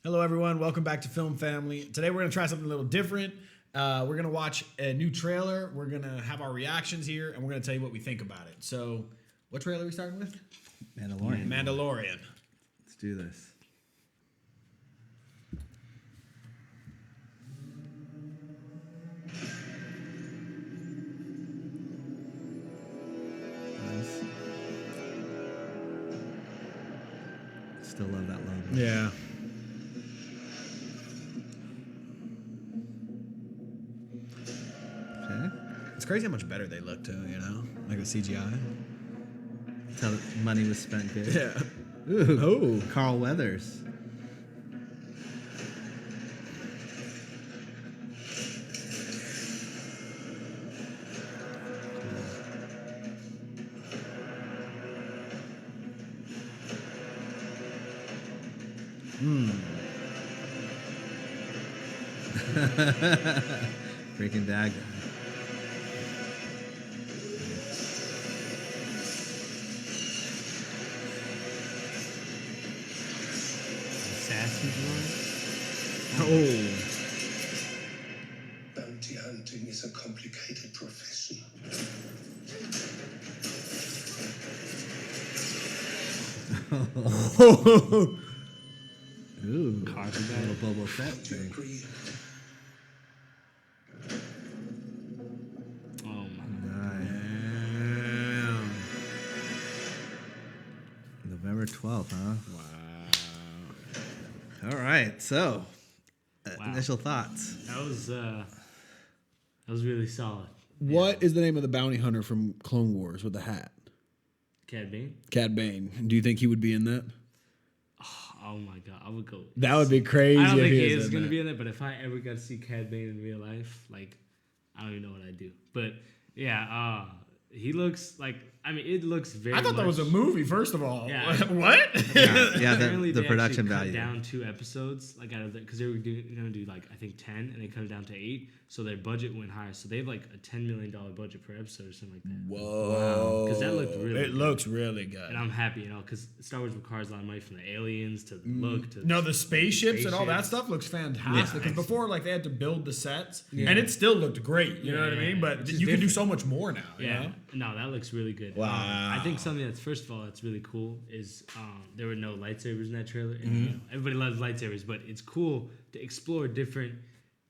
Hello, everyone. Welcome back to Film Family. Today, we're going to try something a little different. We're going to watch a new trailer. We're going to have our reactions here, and we're going to tell you what we think about it. So, what trailer are we starting with? Mandalorian. Let's do this. Nice. Still love that logo. Yeah. Okay. It's crazy how much better they look, too, you know? Like the CGI. That's how the money was spent good. Yeah. Ooh. Carl Weathers. Breaking Bad guy. Assassin droid? Oh. Bounty hunting is a complicated profession. Ooh. Carbon A little Boba Fett Do you thing. agree? Oh my. Nice. Damn. November 12th, huh? Wow. All right. So, Wow. initial thoughts. That was really solid. What is the name of the bounty hunter from Clone Wars with the hat? Cad Bane? Cad Bane. Do you think he would be in that? Oh my god, I would go. That would be crazy. I don't if think he is is in going to that. be in it, but if I ever got to see Cad Bane in real life, like, I don't even know what I'd do. But yeah, he looks like, I mean, it looks very I thought that was a much- movie, first of all. Yeah. What? Yeah, Apparently the they production actually value. cut down 2 episodes, like out of the, because they were going to do like I think 10, and they cut it down to 8, so their budget went higher. So they have like a $10 million budget per episode or something like that. Whoa. 'Cause that looked really It good. looks really good. And I'm happy, you know, because Star Wars requires a lot of money from the aliens to the look to No, the spaceships and all that Spaceships. stuff looks fantastic. Because Yeah. before, like, they had to build the sets, Yeah. and it still looked great. You know what I Yeah, mean? But which is you can do different. so much more now. Yeah, You know? no, that looks really good. Wow. I think something that's first of all that's really cool is there were no lightsabers in that trailer. And, Mm-hmm. you know, everybody loves lightsabers, but it's cool to explore different,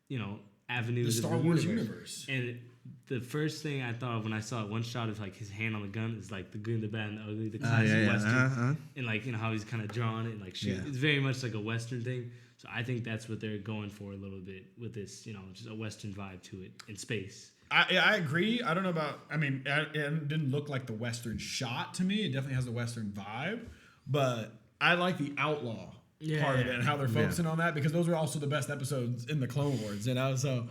you know, avenues The of Star Wars universe. And the first thing I thought of when I saw one shot of like his hand on the gun is like the good, the bad, and the ugly, the classic western, and like you know how he's kind of drawn it and like shoot. Yeah. It's very much like a western thing. So I think that's what they're going for a little bit with this, you know, just a western vibe to it in space. I agree. I don't know about. I mean, it didn't look like the Western shot to me. It definitely has the Western vibe, but I like the outlaw part of it and how they're focusing on that because those are also the best episodes in the Clone Wars. You know, so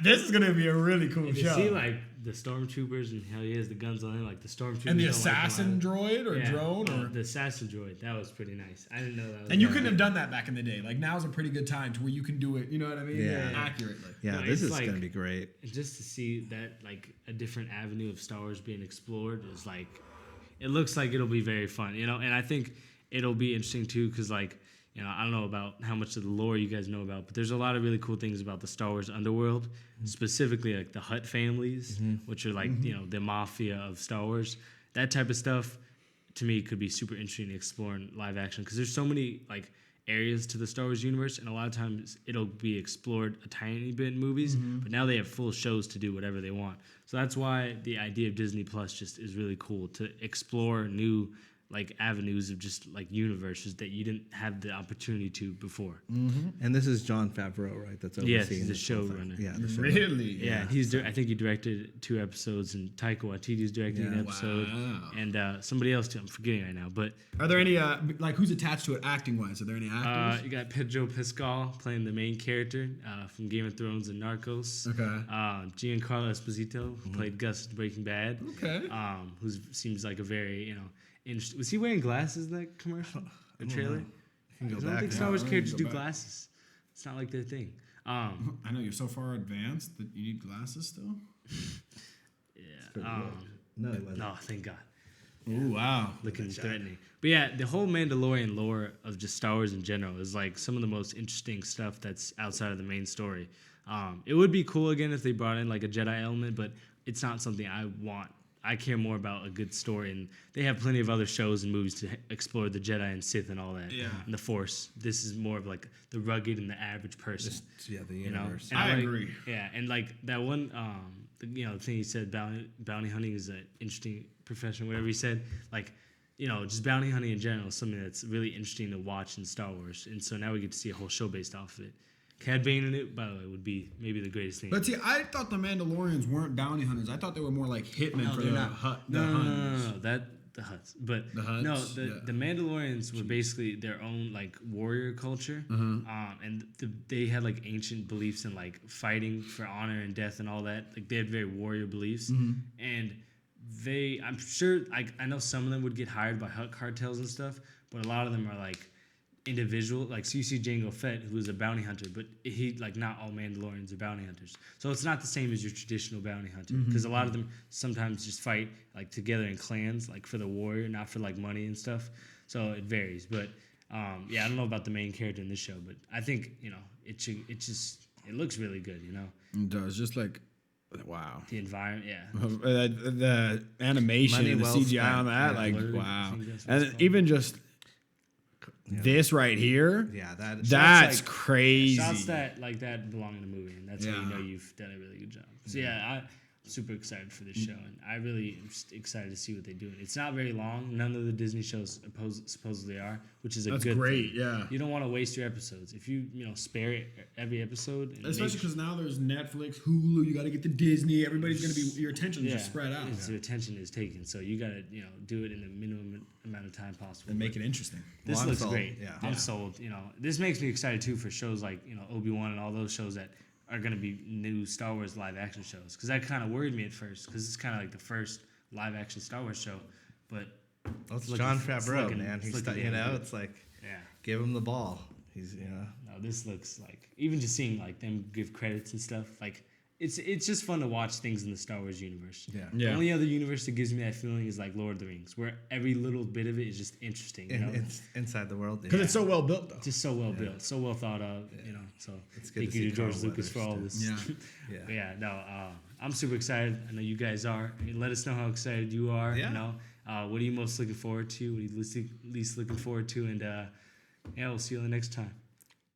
this is gonna be a really cool And to show. see like the stormtroopers and how he has the guns on him, like the stormtroopers and the don't like assassin him droid or either. drone or. The assassin droid, that was pretty nice. I didn't know that. Was And you couldn't have done that back in the day. Like now's a pretty good time to where you can do it. You know what I mean? Yeah. Accurately. Yeah, No, this it's is like- going to be great. And just to see that like a different avenue of Star Wars being explored is like, it looks like it'll be very fun, you know. And I think it'll be interesting too, because like, you know, I don't know about how much of the lore you guys know about, but there's a lot of really cool things about the Star Wars underworld, specifically like the Hutt families, which are like, you know, the mafia of Star Wars. That type of stuff, to me, could be super interesting to explore in live action because there's so many like areas to the Star Wars universe, and a lot of times it'll be explored a tiny bit in movies, but now they have full shows to do whatever they want. So that's why the idea of Disney Plus just is really cool to explore new like avenues of just like universes that you didn't have the opportunity to before. And this is John Favreau, right? That's overseeing Yes, he's the this whole thing. showrunner. Yeah, the show. Really? Yeah, I think he directed 2 episodes, and Taika Waititi's directing an episode, Wow. and somebody else too. I'm forgetting right now, but Are there any like who's attached to it acting wise? Are there any actors? you got Pedro Pascal playing the main character from Game of Thrones and Narcos. Okay. Giancarlo Esposito, who played Gus in Breaking Bad. Okay. Who seems like a very, you know, interesting. Was he wearing glasses in that commercial or trailer? You can I go don't back think now. Star Wars Yeah, characters go do back. glasses. It's not like their thing. I know you're so far advanced that you need glasses still. Yeah. No, he wasn't. No, thank God. Ooh, wow. Looking threatening. But yeah, the whole Mandalorian lore of just Star Wars in general is like some of the most interesting stuff that's outside of the main story. It would be cool again if they brought in like a Jedi element, but it's not something I want. I care more about a good story, and they have plenty of other shows and movies to explore the Jedi and Sith and all that. Yeah. And the Force. This is more of like the rugged and the average person. The universe. And I like, agree. Yeah, and like that one, the thing he said, bounty hunting is an interesting profession, whatever he said. Like, just bounty hunting in general is something that's really interesting to watch in Star Wars. And so now we get to see a whole show based off of it. Cad Bane in it, by the way, would be maybe the greatest thing. But see, I thought the Mandalorians weren't bounty hunters. I thought they were more like hitmen for they're the not. hut. No, the Hutts. But The Hutts, no, yeah. the Mandalorians were basically their own like warrior culture, and they had like ancient beliefs in like fighting for honor and death and all that. Like they had very warrior beliefs, and I'm sure I know some of them would get hired by Hut cartels and stuff, but a lot of them are like individual, like so you see Jango Fett, who is a bounty hunter, but he like not all Mandalorians are bounty hunters, so it's not the same as your traditional bounty hunter, because a lot of them sometimes just fight like together in clans, like for the warrior, not for like money and stuff. So it varies, but I don't know about the main character in this show, but I think it looks really good, It does, just like wow. the environment, The animation, Money and the well CGI spent. on that, Yeah, like Blurred, I wow, think that's what it's and called. even just this right here, Yeah, that's like- crazy. shots that belong in the movie, and that's how you Yeah. know you've done a really good job. So I'm super excited for this show, and I really am just excited to see what they do. It's not very long. None of the Disney shows supposedly are, which is a That's good great, thing. yeah. You don't want to waste your episodes. If you spare it every episode, and Especially make- because now there's Netflix, Hulu. You got to get the Disney. Everybody's gonna be your attention's just spread out Your attention is taken, so you got to do it in the minimum amount of time possible. and make it interesting. This Well, I'm looks sold, great. yeah. I'm sold. This makes me excited too for shows like Obi-Wan and all those shows that are going to be new Star Wars live action shows. Because that kind of worried me at first, because it's kind of like the first live action Star Wars show. But Well, it's looking- John it's Favreau, looking- man. it's He's looking you damn know, good. it's like yeah, give him the ball. He's no, this looks like, even just seeing like them give credits and stuff, like it's just fun to watch things in the Star Wars universe. Yeah. The only other universe that gives me that feeling is like Lord of the Rings, where every little bit of it is just interesting. it's inside the world. Because it's so well built, though. Just so well built, so well thought of, So It's good thank to you see to George Carl Lucas for all Weathers, this. Yeah. Yeah. But I'm super excited. I know you guys are. Let us know how excited you are. Yeah. What are you most looking forward to? What are you least looking forward to? And we'll see you the next time.